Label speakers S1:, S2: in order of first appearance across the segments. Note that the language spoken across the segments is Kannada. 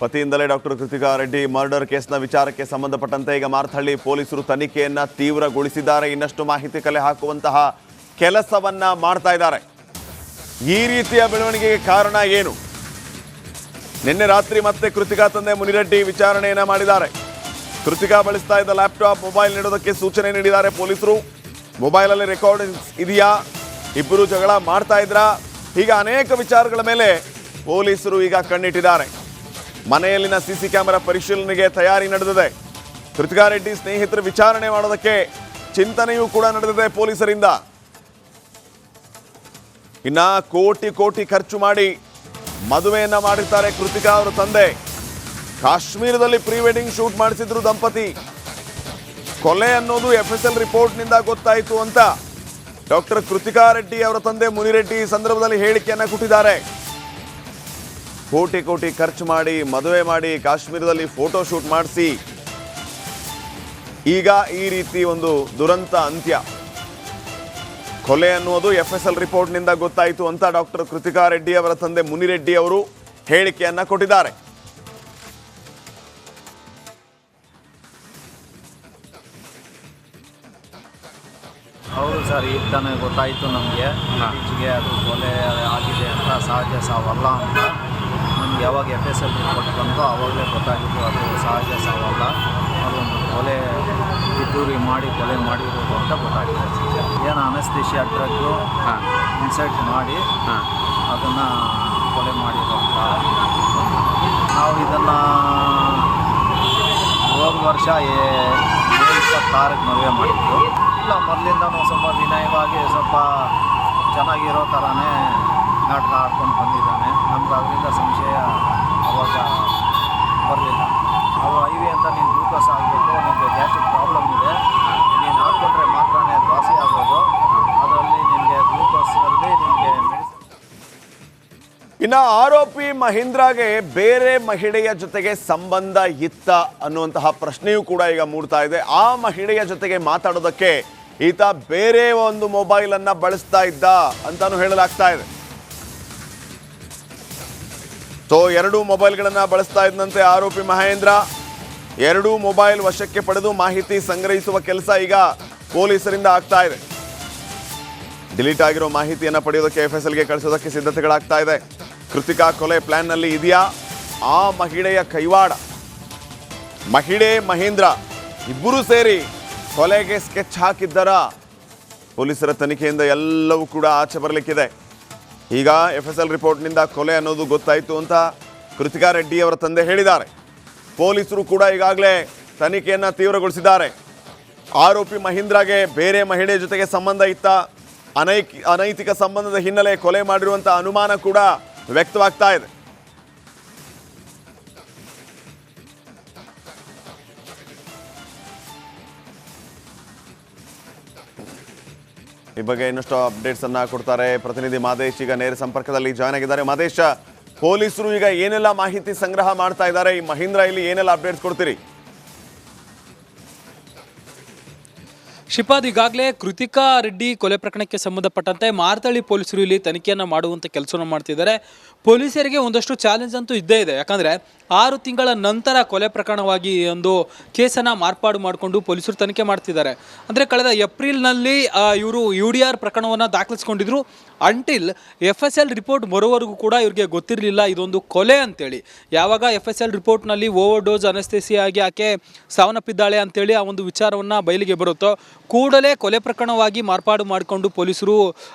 S1: ಪತಿಯಿಂದಲೇ ಡಾಕ್ಟರ್ ಕೃತಿಕಾ ರೆಡ್ಡಿ ಮರ್ಡರ್ ಕೇಸ್ನ ವಿಚಾರಕ್ಕೆ ಸಂಬಂಧಪಟ್ಟಂತೆ ಈಗ ಮಾರ್ಥಹಳ್ಳಿ ಪೊಲೀಸರು ತನಿಖೆಯನ್ನ ತೀವ್ರಗೊಳಿಸಿದ್ದಾರೆ. ಇನ್ನಷ್ಟು ಮಾಹಿತಿ ಕಲೆ ಹಾಕುವಂತಹ ಕೆಲಸವನ್ನ ಮಾಡ್ತಾ ಇದ್ದಾರೆ. ಈ ರೀತಿಯ ಬೆಳವಣಿಗೆಗೆ ಕಾರಣ ಏನು? ನಿನ್ನೆ ರಾತ್ರಿ ಮತ್ತೆ ಕೃತಿಕಾ ತಂದೆ ಮುನಿರೆಡ್ಡಿ ವಿಚಾರಣೆಯನ್ನ ಮಾಡಿದ್ದಾರೆ. ಕೃತಿಕಾ ಬಳಸ್ತಾ ಇದ್ದ ಲ್ಯಾಪ್ಟಾಪ್ ಮೊಬೈಲ್ ನೀಡೋದಕ್ಕೆ ಸೂಚನೆ ನೀಡಿದ್ದಾರೆ ಪೊಲೀಸರು. ಮೊಬೈಲಲ್ಲಿ ರೆಕಾರ್ಡಿಂಗ್ಸ್ ಇದೆಯಾ, ಇಬ್ಬರು ಜಗಳ ಮಾಡ್ತಾ ಇದ್ರಾ, ಹೀಗೆ ಅನೇಕ ವಿಚಾರಗಳ ಮೇಲೆ ಪೊಲೀಸರು ಈಗ ಕಣ್ಣಿಟ್ಟಿದ್ದಾರೆ. ಮನೆಯಲ್ಲಿನ ಸಿಸಿ ಕ್ಯಾಮೆರಾ ಪರಿಶೀಲನೆಗೆ ತಯಾರಿ ನಡೆದಿದೆ. ಕೃತಿಕಾ ರೆಡ್ಡಿ ಸ್ನೇಹಿತರು ವಿಚಾರಣೆ ಮಾಡೋದಕ್ಕೆ ಚಿಂತನೆಯೂ ಕೂಡ ನಡೆದಿದೆ ಪೊಲೀಸರಿಂದ. ಇನ್ನ ಕೋಟಿ ಖರ್ಚು ಮಾಡಿ ಮದುವೆಯನ್ನ ಮಾಡಿರ್ತಾರೆ ಕೃತಿಕಾ ಅವರ ತಂದೆ. ಕಾಶ್ಮೀರದಲ್ಲಿ ಪ್ರೀ ವೆಡ್ಡಿಂಗ್ ಶೂಟ್ ಮಾಡಿಸಿದ್ರು ದಂಪತಿ. ಕೊಲೆ ಅನ್ನೋದು FSL ರಿಪೋರ್ಟ್ನಿಂದ ಗೊತ್ತಾಯಿತು ಅಂತ ಡಾಕ್ಟರ್ ಕೃತಿಕಾ ರೆಡ್ಡಿ ಅವರ ತಂದೆ ಮುನಿರೆಡ್ಡಿ ಈ ಸಂದರ್ಭದಲ್ಲಿ ಹೇಳಿಕೆಯನ್ನ ಕೊಟ್ಟಿದ್ದಾರೆ. ಕೋಟಿ ಖರ್ಚು ಮಾಡಿ ಮದುವೆ ಮಾಡಿ ಕಾಶ್ಮೀರದಲ್ಲಿ ಫೋಟೋ ಶೂಟ್ ಮಾಡಿಸಿ ಈಗ ಈ ರೀತಿ ಒಂದು ದುರಂತ ಅಂತ್ಯ. ಕೊಲೆ ಅನ್ನೋದು FSL ರಿಪೋರ್ಟ್ನಿಂದ ಗೊತ್ತಾಯಿತು ಅಂತ ಡಾಕ್ಟರ್ ಕೃತಿಕಾ ರೆಡ್ಡಿ ಅವರ ತಂದೆ ಮುನಿರೆಡ್ಡಿ ಅವರು ಹೇಳಿಕೆಯನ್ನ ಕೊಟ್ಟಿದ್ದಾರೆ.
S2: ಹೌದು ಸರ್, ಈಗ ತಾನೇ ಗೊತ್ತಾಯಿತು ನಮಗೆ. ಇತ್ತೀಚೆಗೆ ಅದು ಕೊಲೆ ಆಗಿದೆ ಅಂತ, ಸಹಜ ಸಾವಲ್ಲ ಅಂತ ನಮ್ಗೆ ಯಾವಾಗ FSL ರಿಪೋರ್ಟ್ ಬಂತೋ ಆವಾಗಲೇ ಗೊತ್ತಾಗಿತ್ತು ಅದು ಸಹಜ ಸಾವಲ್ಲ, ಅದೊಂದು ಕೊಲೆ ಪಿತೂರಿ ಮಾಡಿ ಕೊಲೆ ಮಾಡಿರೋದು ಅಂತ ಗೊತ್ತಾಗಿದೆ. ಏನು ಅನಸ್ತೇಶಿಯಾ ಡ್ರಗ್ಗು ಇನ್ಸರ್ಟ್ ಮಾಡಿ ಅದನ್ನು ಕೊಲೆ ಮಾಡಿರೋ ಅಂತ. ನಾವು ಇದನ್ನು ಹೋದ ವರ್ಷ 26ಕ್ಕೆ ಮದುವೆ ಮಾಡಿದ್ದು. ಇಲ್ಲ, ಮೊದಲಿಂದನೂ ಸ್ವಲ್ಪ ವಿನಯವಾಗಿ ಸ್ವಲ್ಪ ಚೆನ್ನಾಗಿರೋ ಥರನೇ ನಾಟಕ ಆಡ್ಕೊಂಡು ಬಂದಿದ್ದಾನೆ. ನಮ್ಗೆ ಅದರಿಂದ ಸಂಶಯ ಅವಾಗ ಬರಲಿಲ್ಲ. ಅವು IV ಅಂತ ನೀನು ಗ್ಲೂಕೋಸ್ ಆಗಬೇಕು, ನಿಮಗೆ ಗ್ಯಾಸ್ಟ್ರಿಕ್ ಪ್ರಾಬ್ಲಮ್ ಇದೆ, ನೀನು ಹಾಕ್ಕೊಂಡ್ರೆ ಮಾತ್ರನೇ ಅದು ವಾಸಿ ಆಗೋದು, ಅದರಲ್ಲಿ ನಿಮಗೆ ಗ್ಲೂಕೋಸಲ್ಲಿ ನಿಮಗೆ ಮೆಡಿಸಿನ್.
S1: ಇನ್ನು ಆರೋಪಿ ಮಹೀಂದ್ರಾಗೆ ಬೇರೆ ಮಹಿಳೆಯ ಜೊತೆಗೆ ಸಂಬಂಧ ಇತ್ತ ಅನ್ನುವಂತಹ ಪ್ರಶ್ನೆಯೂ ಕೂಡ ಈಗ ಮೂಡ್ತಾ ಇದೆ. ಆ ಮಹಿಳೆಯ ಜೊತೆಗೆ ಮಾತಾಡೋದಕ್ಕೆ ಈತ ಬೇರೆ ಒಂದು ಮೊಬೈಲ್ ಅನ್ನ ಬಳಸ್ತಾ ಇದ್ದ ಅಂತಾನು ಹೇಳಲಾಗ್ತಾ ಇದೆ. ಸೊ 2 ಮೊಬೈಲ್ಗಳನ್ನ ಬಳಸ್ತಾ ಇದ್ದಂತೆ ಆರೋಪಿ ಮಹೇಂದ್ರ. 2 ಮೊಬೈಲ್ ವಶಕ್ಕೆ ಪಡೆದು ಮಾಹಿತಿ ಸಂಗ್ರಹಿಸುವ ಕೆಲಸ ಈಗ ಪೊಲೀಸರಿಂದ ಆಗ್ತಾ ಇದೆ. ಡಿಲೀಟ್ ಆಗಿರೋ ಮಾಹಿತಿಯನ್ನ ಪಡೆಯೋದಕ್ಕೆ FSLಗೆ ಕಳಿಸೋದಕ್ಕೆ ಸಿದ್ಧತೆಗಳಾಗ್ತಾ ಇದೆ. ಕೃತಿಕಾ ಕೊಲೆ ಪ್ಲಾನ್ನಲ್ಲಿ ಇದೆಯಾ ಆ ಮಹಿಳೆಯ ಕೈವಾಡ? ಮಹಿಳೆ ಮಹೇಂದ್ರ ಇಬ್ಬರೂ ಸೇರಿ ಕೊಲೆಗೆ ಸ್ಕೆಚ್ ಹಾಕಿದ್ದರ? ಪೊಲೀಸರ ತನಿಖೆಯಿಂದ ಎಲ್ಲವೂ ಕೂಡ ಆಚೆ ಬರಲಿಕ್ಕಿದೆ. ಈಗ FSL ರಿಪೋರ್ಟ್ನಿಂದ ಕೊಲೆ ಅನ್ನೋದು ಗೊತ್ತಾಯಿತು ಅಂತ ಕೃತಿಕಾ ರೆಡ್ಡಿ ಅವರ ತಂದೆ ಹೇಳಿದ್ದಾರೆ. ಪೊಲೀಸರು ಕೂಡ ಈಗಾಗಲೇ ತನಿಖೆಯನ್ನು ತೀವ್ರಗೊಳಿಸಿದ್ದಾರೆ. ಆರೋಪಿ ಮಹೀಂದ್ರಾಗೆ ಬೇರೆ ಮಹಿಳೆ ಜೊತೆಗೆ ಸಂಬಂಧ ಇತ್ತ, ಅನೈತಿಕ ಸಂಬಂಧದ ಹಿನ್ನೆಲೆ ಕೊಲೆ ಮಾಡಿರುವಂಥ ಅನುಮಾನ ಕೂಡ ವ್ಯಕ್ತವಾಗ್ತಾ ಇದೆ. ಈ ಬಗ್ಗೆ ಇನ್ನಷ್ಟು ಅಪ್ಡೇಟ್ಸ್ ಅನ್ನ ಕೊಡ್ತಾರೆ ಪ್ರತಿನಿಧಿ ಮಾದೇಶ್. ಈಗ ನೇರ ಸಂಪರ್ಕದಲ್ಲಿ ಜಾಯ್ನ್ ಆಗಿದ್ದಾರೆ. ಮಾದೇಶ್, ಪೊಲೀಸರು ಈಗ ಏನೆಲ್ಲ ಮಾಹಿತಿ ಸಂಗ್ರಹ ಮಾಡ್ತಾ ಇದ್ದಾರೆ? ಈ ಮಹೀಂದ್ರ ಇಲ್ಲಿ ಏನೆಲ್ಲ ಅಪ್ಡೇಟ್ಸ್ ಕೊಡ್ತೀರಿ?
S3: ಶಿಪಾದ್, ಈಗಾಗಲೇ ಕೃತಿಕಾ ರೆಡ್ಡಿ ಕೊಲೆ ಪ್ರಕರಣಕ್ಕೆ ಸಂಬಂಧಪಟ್ಟಂತೆ ಮಾರ್ಥಹಳ್ಳಿ ಪೊಲೀಸರು ಇಲ್ಲಿ ತನಿಖೆಯನ್ನು ಮಾಡುವಂಥ ಕೆಲಸವನ್ನು ಮಾಡ್ತಿದ್ದಾರೆ. ಪೊಲೀಸರಿಗೆ ಒಂದಷ್ಟು ಚಾಲೆಂಜ್ ಅಂತೂ ಇದ್ದೇ ಇದೆ. ಯಾಕಂದರೆ 6 ತಿಂಗಳ ನಂತರ ಕೊಲೆ ಪ್ರಕರಣವಾಗಿ ಒಂದು ಕೇಸನ್ನು ಮಾರ್ಪಾಡು ಮಾಡಿಕೊಂಡು ಪೊಲೀಸರು ತನಿಖೆ ಮಾಡ್ತಿದ್ದಾರೆ. ಅಂದರೆ ಕಳೆದ ಏಪ್ರಿಲ್ನಲ್ಲಿ ಇವರು UDR ಪ್ರಕರಣವನ್ನು ದಾಖಲಿಸ್ಕೊಂಡಿದ್ರು. ಅಂಟಿಲ್ FSL ರಿಪೋರ್ಟ್ ಬರೋವರೆಗೂ ಕೂಡ ಇವ್ರಿಗೆ ಗೊತ್ತಿರಲಿಲ್ಲ ಇದೊಂದು ಕೊಲೆ ಅಂತೇಳಿ. ಯಾವಾಗ FSL ರಿಪೋರ್ಟ್ನಲ್ಲಿ ಓವರ್ಡೋಸ್ ಅನಸ್ತೇಸಿಯಾ ಆಗಿ ಆಕೆ ಸಾವನ್ನಪ್ಪಿದ್ದಾಳೆ ಅಂತೇಳಿ ಆ ಒಂದು ವಿಚಾರವನ್ನು ಬಯಲಿಗೆ ಬರುತ್ತೋ ಕೂಡಲೇ ಕೊಲೆ ಪ್ರಕರಣವಾಗಿ ಮಾರ್ಪಾಡು ಮಾಡಿಕೊಂಡು ಪೊಲೀಸರು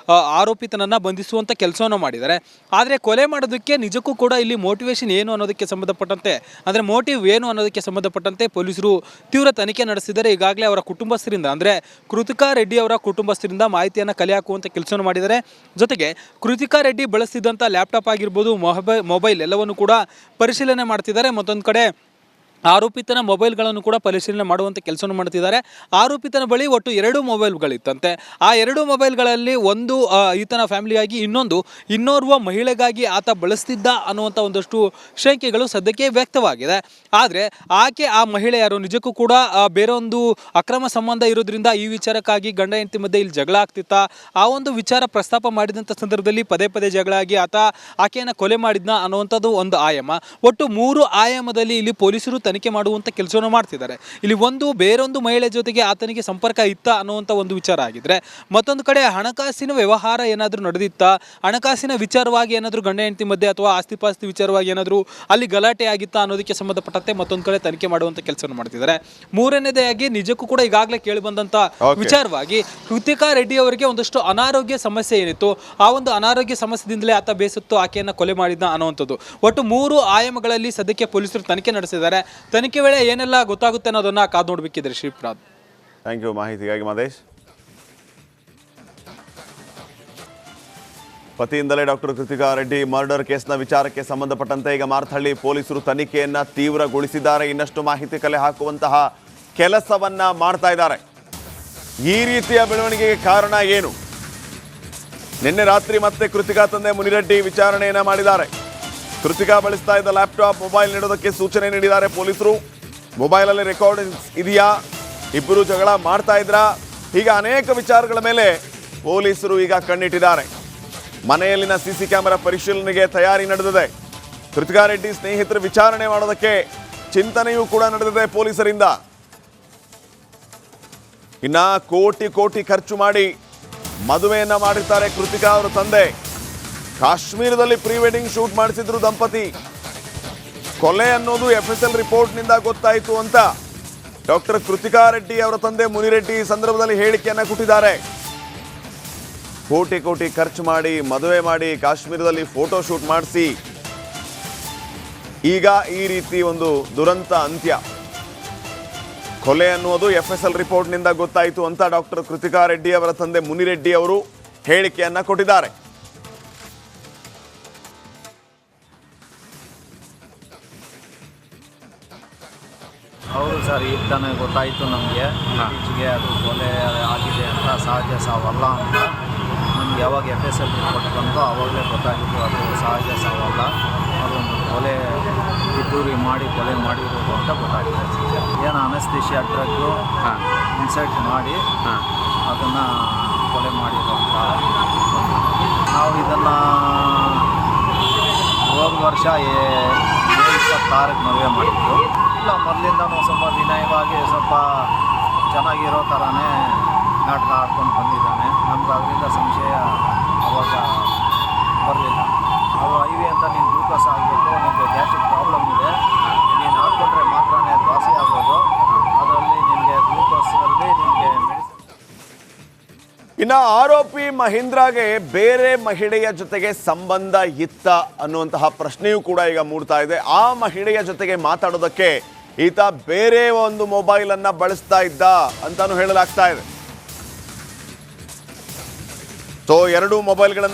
S3: ಆರೋಪಿತನನ್ನು ಬಂಧಿಸುವಂಥ ಕೆಲಸವನ್ನು ಮಾಡಿದ್ದಾರೆ. ಆದರೆ ಕೊಲೆ ಮಾಡೋದಕ್ಕೆ ನಿಜಕ್ಕೂ ಕೂಡ ಇಲ್ಲಿ ಮೋಟಿವೇಶನ್ ಏನು ಅನ್ನೋದಕ್ಕೆ ಸಂಬಂಧಪಟ್ಟಂತೆ, ಅಂದರೆ ಮೋಟಿವ್ ಏನು ಅನ್ನೋದಕ್ಕೆ ಸಂಬಂಧಪಟ್ಟಂತೆ ಪೊಲೀಸರು ತೀವ್ರ ತನಿಖೆ ನಡೆಸಿದ್ದಾರೆ. ಈಗಾಗಲೇ ಅವರ ಕುಟುಂಬಸ್ಥರಿಂದ, ಅಂದರೆ ಕೃತಿಕಾ ರೆಡ್ಡಿ ಅವರ ಕುಟುಂಬಸ್ಥರಿಂದ ಮಾಹಿತಿಯನ್ನು ಕಲೆ ಹಾಕುವಂಥ ಕೆಲಸವನ್ನು ಮಾಡಿದ್ದಾರೆ. ಜೊತೆಗೆ ಕೃತಿಕಾ ರೆಡ್ಡಿ ಬಳಸ್ತಿದ್ದಂಥ ಲ್ಯಾಪ್ಟಾಪ್ ಆಗಿರ್ಬೋದು, ಮೊಬೈಲ್ ಎಲ್ಲವನ್ನು ಕೂಡ ಪರಿಶೀಲನೆ ಮಾಡ್ತಿದ್ದಾರೆ. ಮತ್ತೊಂದು ಕಡೆ ಆರೋಪಿತನ ಮೊಬೈಲ್ಗಳನ್ನು ಕೂಡ ಪರಿಶೀಲನೆ ಮಾಡುವಂಥ ಕೆಲಸವನ್ನು ಮಾಡ್ತಿದ್ದಾರೆ. ಆರೋಪಿತನ ಬಳಿ ಒಟ್ಟು 2 ಮೊಬೈಲ್ಗಳಿತ್ತಂತೆ. ಆ 2 ಮೊಬೈಲ್ಗಳಲ್ಲಿ ಒಂದು ಈತನ ಫ್ಯಾಮಿಲಿಯಾಗಿ, ಇನ್ನೋರ್ವ ಮಹಿಳೆಗಾಗಿ ಆತ ಬಳಸ್ತಿದ್ದ ಅನ್ನುವಂಥ ಒಂದಷ್ಟು ಶಂಕೆಗಳು ಸದ್ಯಕ್ಕೆ ವ್ಯಕ್ತವಾಗಿದೆ. ಆದರೆ ಆಕೆ, ಆ ಮಹಿಳೆ ಯಾರು, ನಿಜಕ್ಕೂ ಕೂಡ ಬೇರೆ ಒಂದು ಅಕ್ರಮ ಸಂಬಂಧ ಇರೋದ್ರಿಂದ ಈ ವಿಚಾರಕ್ಕಾಗಿ ಗಂಡ ಹೆಂಡತಿ ಮಧ್ಯೆ ಇಲ್ಲಿ ಜಗಳ ಆಗ್ತಿತ್ತ. ಆ ಒಂದು ವಿಚಾರ ಪ್ರಸ್ತಾಪ ಮಾಡಿದಂಥ ಸಂದರ್ಭದಲ್ಲಿ ಪದೇ ಪದೇ ಜಗಳ ಆಗಿ ಆತ ಆಕೆಯನ್ನು ಕೊಲೆ ಮಾಡಿದ್ನ ಅನ್ನುವಂಥದ್ದು ಒಂದು ಆಯಾಮ. ಒಟ್ಟು 3 ಆಯಾಮದಲ್ಲಿ ಇಲ್ಲಿ ಪೊಲೀಸರು ತನಿಖೆ ಮಾಡುವಂಥ ಕೆಲಸವನ್ನು ಮಾಡ್ತಿದ್ದಾರೆ. ಇಲ್ಲಿ ಬೇರೊಂದು ಮಹಿಳೆ ಜೊತೆಗೆ ಆತನಿಗೆ ಸಂಪರ್ಕ ಇತ್ತ ಅನ್ನುವಂಥ ಒಂದು ವಿಚಾರ ಆಗಿದ್ರೆ, ಮತ್ತೊಂದು ಕಡೆ ಹಣಕಾಸಿನ ವ್ಯವಹಾರ ಏನಾದರೂ ನಡೆದಿತ್ತ, ಹಣಕಾಸಿನ ವಿಚಾರವಾಗಿ ಏನಾದರೂ ಗಂಡ ಹೆಂಡತಿ ಮಧ್ಯೆ ಅಥವಾ ಆಸ್ತಿಪಾಸ್ತಿ ವಿಚಾರವಾಗಿ ಏನಾದರೂ ಅಲ್ಲಿ ಗಲಾಟೆ ಆಗಿತ್ತಾ ಅನ್ನೋದಕ್ಕೆ ಸಂಬಂಧಪಟ್ಟಂತೆ ಮತ್ತೊಂದು ಕಡೆ ತನಿಖೆ ಮಾಡುವಂಥ ಕೆಲಸವನ್ನು ಮಾಡ್ತಿದ್ದಾರೆ. ಮೂರನೇದಾಗಿ ನಿಜಕ್ಕೂ ಕೂಡ ಈಗಾಗಲೇ ಕೇಳಿ ಬಂದಂಥ ವಿಚಾರವಾಗಿ ಕೃತಿಕಾ ರೆಡ್ಡಿ ಅವರಿಗೆ ಒಂದಷ್ಟು ಅನಾರೋಗ್ಯ ಸಮಸ್ಯೆ ಏನಿತ್ತು, ಆ ಒಂದು ಅನಾರೋಗ್ಯ ಸಮಸ್ಯೆದಿಂದಲೇ ಆತ ಬೇಸತ್ತು ಆಕೆಯನ್ನು ಕೊಲೆ ಮಾಡಿದ್ನ ಅನ್ನುವಂಥದ್ದು. ಒಟ್ಟು 3 ಆಯಾಮಗಳಲ್ಲಿ ಸದ್ಯಕ್ಕೆ ಪೊಲೀಸರು ತನಿಖೆ ನಡೆಸಿದ್ದಾರೆ. ತನಿಖೆ ವೇಳೆ ಏನೆಲ್ಲ ಗೊತ್ತಾಗುತ್ತೆ ಅನ್ನೋದನ್ನ ಕಾದು ನೋಡಬೇಕಿದ್ರೆ ಶ್ರೀಪ್ರಾದ್.
S1: ಥ್ಯಾಂಕ್ ಯು ಮಾಹಿತಿಗಾಗಿ ಮಹೇಶ್. ಪತಿಯಿಂದಲೇ ಡಾಕ್ಟರ್ ಕೃತಿಕಾ ರೆಡ್ಡಿ ಮರ್ಡರ್ ಕೇಸ್ನ ವಿಚಾರಕ್ಕೆ ಸಂಬಂಧಪಟ್ಟಂತೆ ಈಗ ಮಾರ್ಥಹಳ್ಳಿ ಪೊಲೀಸರು ತನಿಖೆಯನ್ನ ತೀವ್ರಗೊಳಿಸಿದ್ದಾರೆ. ಇನ್ನಷ್ಟು ಮಾಹಿತಿ ಕಲೆ ಹಾಕುವಂತಹ ಕೆಲಸವನ್ನ ಮಾಡ್ತಾ ಇದ್ದಾರೆ. ಈ ರೀತಿಯ ಬೆಳವಣಿಗೆಗೆ ಕಾರಣ ಏನು? ನಿನ್ನೆ ರಾತ್ರಿ ಮತ್ತೆ ಕೃತಿಕಾ ತಂದೆ ಮುನಿರೆಡ್ಡಿ ವಿಚಾರಣೆಯನ್ನ ಮಾಡಿದ್ದಾರೆ. ಕೃತಿಕಾ ಬಳಸ್ತಾ ಇದ್ದ ಲ್ಯಾಪ್ಟಾಪ್, ಮೊಬೈಲ್ ನೀಡೋದಕ್ಕೆ ಸೂಚನೆ ನೀಡಿದ್ದಾರೆ ಪೊಲೀಸರು. ಮೊಬೈಲಲ್ಲಿ ರೆಕಾರ್ಡಿಂಗ್ಸ್ ಇದೆಯಾ, ಇಬ್ಬರು ಜಗಳ ಮಾಡ್ತಾ ಇದ್ರಾ, ಹೀಗ ಅನೇಕ ವಿಚಾರಗಳ ಮೇಲೆ ಪೊಲೀಸರು ಈಗ ಕಣ್ಣಿಟ್ಟಿದ್ದಾರೆ. ಮನೆಯಲ್ಲಿನ ಸಿಸಿ ಕ್ಯಾಮೆರಾ ಪರಿಶೀಲನೆಗೆ ತಯಾರಿ ನಡೆದಿದೆ. ಕೃತಿಕಾ ರೆಡ್ಡಿ ಸ್ನೇಹಿತರ ವಿಚಾರಣೆ ಮಾಡೋದಕ್ಕೆ ಚಿಂತನೆಯೂ ಕೂಡ ನಡೆದಿದೆ ಪೊಲೀಸರಿಂದ. ಇನ್ನ ಕೋಟಿ ಖರ್ಚು ಮಾಡಿ ಮದುವೆಯನ್ನ ಮಾಡಿರ್ತಾರೆ ಕೃತಿಕಾ ಅವರ ತಂದೆ. ಕಾಶ್ಮೀರದಲ್ಲಿ ಪ್ರೀ ವೆಡ್ಡಿಂಗ್ ಶೂಟ್ ಮಾಡಿಸಿದ್ರು ದಂಪತಿ. ಕೊಲೆ ಅನ್ನೋದು FSL ರಿಪೋರ್ಟ್ನಿಂದ ಗೊತ್ತಾಯಿತು ಅಂತ ಡಾಕ್ಟರ್ ಕೃತಿಕಾ ರೆಡ್ಡಿ ಅವರ ತಂದೆ ಮುನಿರೆಡ್ಡಿ ಈ ಸಂದರ್ಭದಲ್ಲಿ ಹೇಳಿಕೆಯನ್ನ ಕೊಟ್ಟಿದ್ದಾರೆ. ಕೋಟಿ ಖರ್ಚು ಮಾಡಿ ಮದುವೆ ಮಾಡಿ ಕಾಶ್ಮೀರದಲ್ಲಿ ಫೋಟೋ ಶೂಟ್ ಮಾಡಿಸಿ ಈಗ ಈ ರೀತಿ ಒಂದು ದುರಂತ ಅಂತ್ಯ. ಕೊಲೆ ಅನ್ನೋದು FSL ರಿಪೋರ್ಟ್ನಿಂದ ಗೊತ್ತಾಯಿತು ಅಂತ ಡಾಕ್ಟರ್ ಕೃತಿಕಾ ರೆಡ್ಡಿ ಅವರ ತಂದೆ ಮುನಿರೆಡ್ಡಿ ಅವರು ಹೇಳಿಕೆಯನ್ನ ಕೊಟ್ಟಿದ್ದಾರೆ.
S2: ಹೌದು ಸರ್, ಈಗ ತಾನೇ ಗೊತ್ತಾಯಿತು ನಮಗೆ. ಈಚೆಗೆ ಅದು ಕೊಲೆ ಆಗಿದೆ ಅಂತ, ಸಹಜ ಸಾವಲ್ಲ ಅಂತ ನಮ್ಗೆ ಯಾವಾಗ FSL ರಿಪೋರ್ಟ್ ಬಂತೋ ಆವಾಗಲೇ ಗೊತ್ತಾಗಿತ್ತು ಅದು ಸಹಜ ಸಾವಲ್ಲ, ಅದೊಂದು ಕೊಲೆ ರಿಪೂರಿ ಮಾಡಿ ಕೊಲೆ ಮಾಡಿರೋದು ಅಂತ ಗೊತ್ತಾಗಿದೆ. ಏನು ಅನಸ್ತೇಶಿಯಾ ಡ್ರಗ್ಗು ಇನ್ಸರ್ಟ್ ಮಾಡಿ ಅದನ್ನು ಕೊಲೆ ಮಾಡಿರೋ ಅಂತ. ನಾವು ಇದನ್ನು ಹೋದ ವರ್ಷ May 26ಕ್ಕೆ ಮದುವೆ ಮಾಡಿದ್ದು. ಇಲ್ಲ, ಮೊದಲಿಂದನೂ ಸ್ವಲ್ಪ ವಿನಯವಾಗಿ ಸ್ವಲ್ಪ ಚೆನ್ನಾಗಿರೋ ಥರನೇ ನಾಟಕ ಆಡ್ಕೊಂಡು ಬಂದಿದ್ದಾನೆ. ನಮ್ಗೆ ಅದರಿಂದ ಸಂಶಯ ಅವಾಗ ಬರಲಿಲ್ಲ. ಅದು IV ಅಂತ ನೀನು ಗ್ಲೂಕೋಸ್ ಆಗಬೇಕು, ನಿಮಗೆ ಗ್ಯಾಸ್ಟ್ರಿಕ್ ಪ್ರಾಬ್ಲಮ್ ಇದೆ, ನೀನು ಹಾಕ್ಕೊಂಡ್ರೆ ಮಾತ್ರನೇ ಅದು ವಾಸಿ ಆಗೋದು, ಅದರಲ್ಲಿ ನಿಮಗೆ ಗ್ಲೂಕೋಸಲ್ಲಿ ನಿಮಗೆ ಮೆಡಿಸಿನ್.
S1: ಇನ್ನು ಆರೋಪಿ ಮಹೇಂದ್ರಗೆ ಬೇರೆ ಮಹಿಳೆಯ ಜೊತೆಗೆ ಸಂಬಂಧ ಇತ್ತ ಅನ್ನುವಂತಹ ಪ್ರಶ್ನೆಯೂ ಕೂಡ ಈಗ ಮೂಡ್ತಾ ಇದೆ. ಆ ಮಹಿಳೆಯ ಜೊತೆಗೆ ಮಾತಾಡೋದಕ್ಕೆ ಈತ ಬೇರೆ ಒಂದು ಮೊಬೈಲ್ ಅನ್ನ ಬಳಸ್ತಾ ಇದ್ದ ಅಂತಾನು ಹೇಳಲಾಗ್ತಾ ಇದೆ. ಸೊ 2 ಮೊಬೈಲ್ಗಳನ್ನ